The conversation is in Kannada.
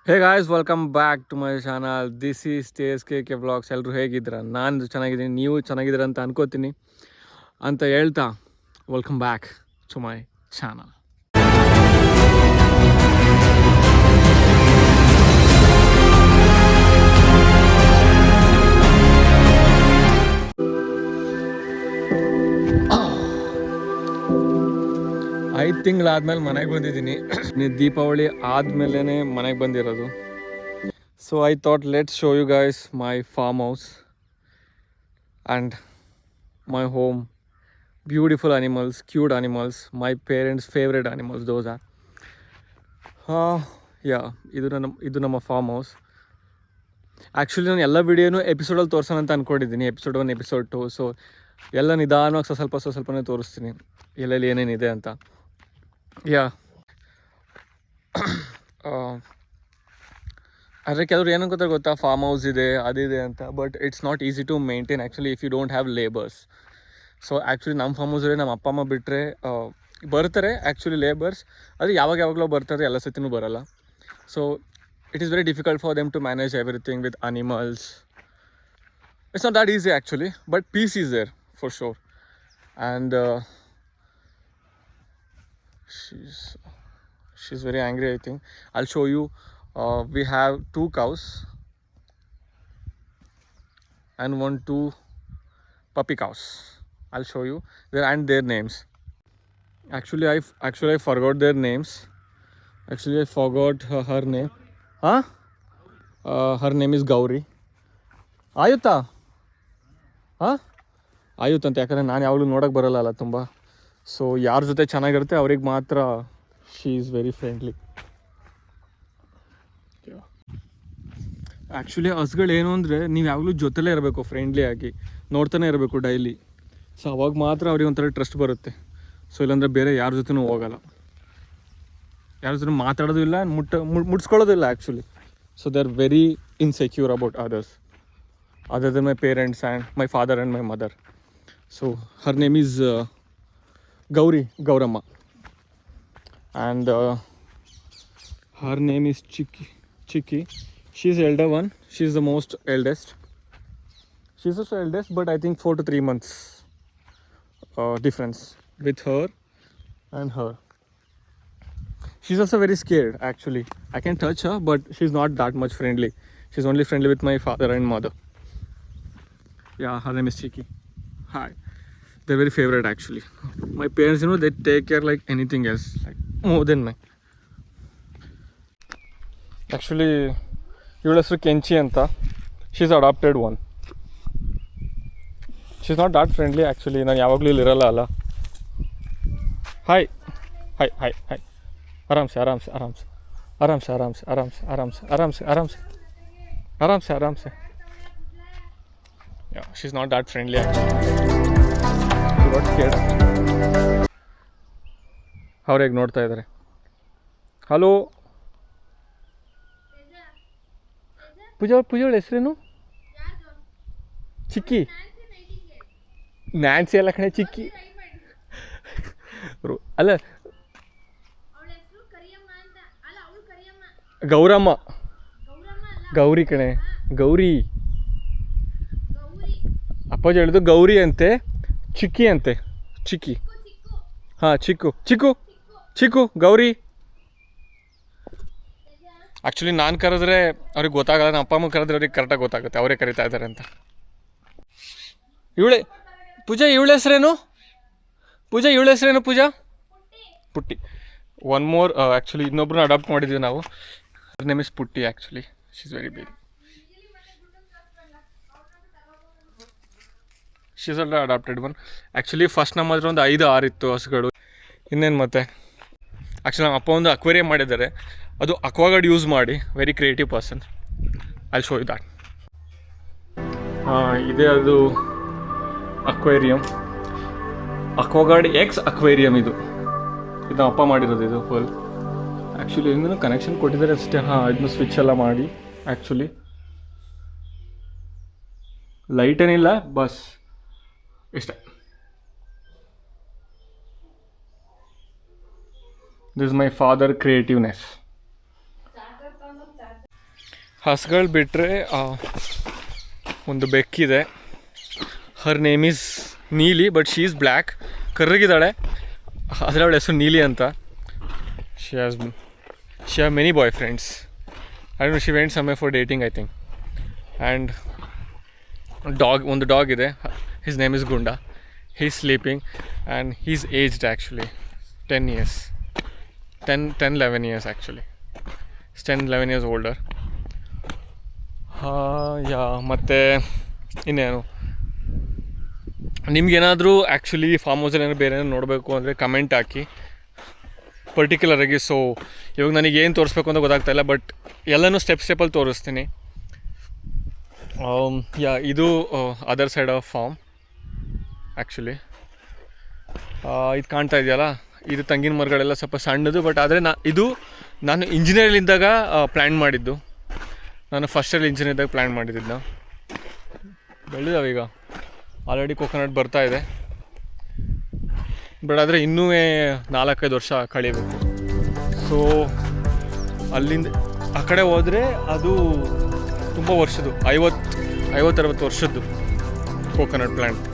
Hey guys, welcome back to my channel. This is TSKK vlogs. ಎಲ್ಲರೂ ಹೇಗಿದ್ದೀರಾ? ನಾನು ಚೆನ್ನಾಗಿದ್ದೀನಿ, ನೀವು ಚೆನ್ನಾಗಿದ್ದೀರಾ ಅಂತ ಅನ್ಕೋತೀನಿ ಅಂತ ಹೇಳ್ತಾ welcome back to my channel. ಐದು ತಿಂಗಳಾದ್ಮೇಲೆ ಮನೆಗೆ ಬಂದಿದ್ದೀನಿ. ದೀಪಾವಳಿ ಆದಮೇಲೆ ಮನೆಗೆ ಬಂದಿರೋದು. So I thought let's show you guys my farm house and my home. Beautiful animals, cute animals, my parents' favorite animals, those are. ಯಾ ಇದು ನಮ್ಮ ಫಾರ್ಮ್ ಹೌಸ್. ಆ್ಯಕ್ಚುಲಿ ನಾನು ಎಲ್ಲ ವೀಡಿಯೋನು ಎಪಿಸೋಡಲ್ಲಿ ತೋರಿಸೋಣ ಅಂತ ಅಂದ್ಕೊಂಡಿದ್ದೀನಿ, ಎಪಿಸೋಡ್ 1, ಎಪಿಸೋಡ್ 2. ಸೊ ಎಲ್ಲ ನಿಧಾನವಾಗಿ ಸ್ವಲ್ಪನೇ ತೋರಿಸ್ತೀನಿ ಎಲ್ಲೆಲ್ಲಿ ಏನೇನಿದೆ ಅಂತ. ಯಾ ಆದರೆ ಕೆಲವ್ರು ಏನು ಗೊತ್ತಾ, ಫಾರ್ಮ್ ಹೌಸ್ ಇದೆ ಅದಿದೆ ಅಂತ, but it's not easy to maintain actually if you don't have labours. So actually ನಮ್ಮ ಫಾರ್ಮ್ ಹೌಸಲ್ಲಿ ನಮ್ಮ ಅಪ್ಪ ಅಮ್ಮ ಬಿಟ್ಟರೆ ಬರ್ತಾರೆ ಆ್ಯಕ್ಚುಲಿ ಲೇಬರ್ಸ್. ಅದು ಯಾವಾಗಲೋ ಬರ್ತಾರೆ, ಎಲ್ಲ ಸತಿನೂ ಬರೋಲ್ಲ. So it is very difficult for them to manage everything with animals. It's not that easy actually, but peace is there for sure. And she's very angry, I think. I'll show you. We have 2 cows and 2 puppy cows. I'll show you their names. Actually I forgot their names. Actually I forgot her name. Her name is Gauri. ಆಯುತ್ತಾ ಆಯುತ್ ಅಂತ. ಯಾಕಂದರೆ ನಾನು ಯಾವಾಗಲೂ ನೋಡೋಕ್ಕೆ ಬರೋಲ್ಲ ತುಂಬ. ಸೊ ಯಾರ ಜೊತೆ ಚೆನ್ನಾಗಿರುತ್ತೆ ಅವ್ರಿಗೆ ಮಾತ್ರ she is very friendly. Actually ಹಸುಗಳೇನು ಅಂದರೆ ನೀವು ಯಾವಾಗಲೂ ಜೊತೆಲೇ ಇರಬೇಕು, ಫ್ರೆಂಡ್ಲಿಯಾಗಿ ನೋಡ್ತಾನೆ ಇರಬೇಕು ಡೈಲಿ. ಸೊ ಅವಾಗ ಮಾತ್ರ ಅವ್ರಿಗೆ ಒಂಥರ ಟ್ರಸ್ಟ್ ಬರುತ್ತೆ. ಸೊ ಇಲ್ಲಾಂದರೆ ಬೇರೆ ಯಾರ ಜೊತೆನೂ ಹೋಗೋಲ್ಲ, ಯಾರ ಜೊತೆ ಮಾತಾಡೋದು ಇಲ್ಲ, ಮುಟ್ಸ್ಕೊಳ್ಳೋದು ಇಲ್ಲ actually. So they are very insecure about others other than my parents and my father and my mother. So her name is Gauramma. And her name is Chiki. She's elder one. She's the most eldest. She's also eldest, but I think 4 to 3 months difference with her and her. She's also very scared actually. I can touch her, but she's not that much friendly. She's only friendly with my father and mother. Yeah, her name is Chiki. Hi. They're very favorite actually. My parents, they take care like anything else, like more than me. Actually ಇವಳ ಹೆಸರು ಕೆಂಚಿ ಅಂತ. She's adopted one. She's not that friendly actually. ನಾನು ಯಾವಾಗಲೂ ಇಲ್ಲಿ ಇರಲ್ಲ ಅಲ್ಲ. Hi hi hi hi. ಆರಾಮ್ಸೆ ಆರಾಮ್ಸೆ ಆರಾಮ್ಸೆ ಆರಾಮ್ಸೆ ಆರಾಮ್ಸೆ ಆರಾಮ್ಸೆ ಆರಾಮ್ಸೆ ಆರಾಮ್ಸೆ ಆರಾಮ್ಸೆ ಆರಾಮ್ಸೆ ಆರಾಮ್ಸೆ. Yeah, she's not that friendly actually. ಅವ್ರು ಹೇಗೆ ನೋಡ್ತಾ ಇದ್ದಾರೆ. ಹಲೋ ಪೂಜಾ ಹೆಸರೇನು? ಚಿಕ್ಕಿ. ನ್ಯಾನ್ಸಿ ಎಲ್ಲ ಕಣೆ, ಚಿಕ್ಕಿ ಅಲ್ಲ, ಗೌರಮ್ಮ. ಗೌರಿ ಕಣೆ, ಗೌರಿ. ಅಪ್ಪಾಜಿ ಹೇಳಿದ್ದು ಗೌರಿ ಅಂತೆ, ಚಿಕ್ಕಿ ಅಂತೆ. ಚಿಕ್ಕಿ. ಹಾಂ, ಚಿಕ್ಕು ಗೌರಿ. ಆ್ಯಕ್ಚುಲಿ ನಾನು ಕರೆದ್ರೆ ಅವ್ರಿಗೆ ಗೊತ್ತಾಗಲ್ಲ, ನಮ್ಮ ಅಪ್ಪ ಅಮ್ಮ ಕರೆದ್ರೆ ಅವ್ರಿಗೆ ಕರೆಕ್ಟಾಗಿ ಗೊತ್ತಾಗುತ್ತೆ ಅವರೇ ಕರಿತಾ ಇದ್ದಾರೆ ಅಂತ. ಪೂಜಾ ಇವಳ ಹೆಸರೇನು? ಪುಟ್ಟಿ. ಒನ್ ಮೋರ್ ಆ್ಯಕ್ಚುಲಿ ಇನ್ನೊಬ್ರನ್ನ ಅಡಾಪ್ಟ್ ಮಾಡಿದ್ವಿ ನಾವು. Her name is Putti actually. She is very big. She is adopted one. Actually first ನಮ್ಮ ಹತ್ರ ಒಂದು 5-6 ಇತ್ತು ಹಸುಗಳು. ಇನ್ನೇನು ಮತ್ತೆ. ಆ್ಯಕ್ಚುಲಿ ನಮ್ಮ ಅಪ್ಪ ಒಂದು ಅಕ್ವೇರಿಯಂ ಮಾಡಿದ್ದಾರೆ. ಅದು ಅಕ್ವಾಗಾರ್ಡ್ ಯೂಸ್ ಮಾಡಿ, very creative person. I show you that. ಇದೇ ಅದು ಅಕ್ವೇರಿಯಂ, ಅಕ್ವಾಗಾರ್ಡ್ ಎಕ್ಸ್ ಅಕ್ವೇರಿಯಂ. ಇದು ನಮ್ಮ ಅಪ್ಪ ಮಾಡಿರೋದು. ಇದು ಫುಲ್ ಆ್ಯಕ್ಚುಲಿ ಇನ್ನೂ ಕನೆಕ್ಷನ್ ಕೊಟ್ಟಿದ್ದಾರೆ ಅಷ್ಟೇ. ಇದನ್ನು ಸ್ವಿಚ್ ಎಲ್ಲ ಮಾಡಿ. ಆ್ಯಕ್ಚುಲಿ ಲೈಟ್ ಏನಿಲ್ಲ, ಬಸ್ ಇಷ್ಟೇ. This is my father creativeness. ಹಸುಗಳು ಬಿಟ್ಟರೆ ಒಂದು ಬೆಕ್ಕಿದೆ. Her name is Neeli, but she is black. ಕರ್ರಗಿದ್ದಾಳೆ, ಆದರೆ ಅವಳ ಹೆಸರು ನೀಲಿ ಅಂತ. She have many boyfriends. I don't know, she went somewhere for dating I think. And ಒಂದು ಡಾಗ್ ಇದೆ, his name is Gunda. He is sleeping and he is aged actually 10 years. 11 years actually. It's 11 years older. ಯಾ, ಮತ್ತು ಇನ್ನೇನು, ನಿಮ್ಗೇನಾದರೂ ಆ್ಯಕ್ಚುಲಿ ಫಾರ್ಮ್ ಹೌಸಲ್ಲಿ ಏನಾದ್ರು ಬೇರೆ ಏನಾದ್ರು ನೋಡಬೇಕು ಅಂದರೆ ಕಮೆಂಟ್ ಹಾಕಿ ಪರ್ಟಿಕ್ಯುಲರಾಗಿ. ಸೊ ಇವಾಗ ನನಗೆ ಏನು ತೋರಿಸ್ಬೇಕು ಅಂತ ಗೊತ್ತಾಗ್ತಾಯಿಲ್ಲ, ಬಟ್ ಎಲ್ಲನೂ ಸ್ಟೆಪ್ಪಲ್ಲಿ ತೋರಿಸ್ತೀನಿ. ಯಾ, ಇದು other side of farm actually. ಇದು ಕಾಣ್ತಾ ಇದೆಯಲ್ಲ, ಇದು ತೆಂಗಿನ ಮರಗಳೆಲ್ಲ ಸ್ವಲ್ಪ ಸಣ್ಣದು, ಬಟ್ ಆದರೆ ನಾನು ಇಂಜಿನಿಯರಿಂದಾಗ ಪ್ಲ್ಯಾನ್ ಮಾಡಿದ್ದು. ನಾನು ಫಸ್ಟ್ ಇಯರ್ ಇಂಜಿನಿಯರ್ ಇದ್ದಾಗ ಪ್ಲ್ಯಾನ್ ಮಾಡಿದ್ದು. ಬೆಳೆದಿದ್ದಾವೆ ಈಗ, ಆಲ್ರೆಡಿ ಕೊಕೊನಟ್ ಬರ್ತಾ ಇದೆ, ಬಟ್ ಆದರೆ ಇನ್ನೂ 4-5 ವರ್ಷ ಕಳೀಬೇಕು. ಸೊ ಅಲ್ಲಿಂದ ಆ ಕಡೆ ಹೋದರೆ ಅದು ತುಂಬ ವರ್ಷದ್ದು, 50-60 ವರ್ಷದ್ದು ಕೊಕೊನಟ್ ಪ್ಲ್ಯಾಂಟ್.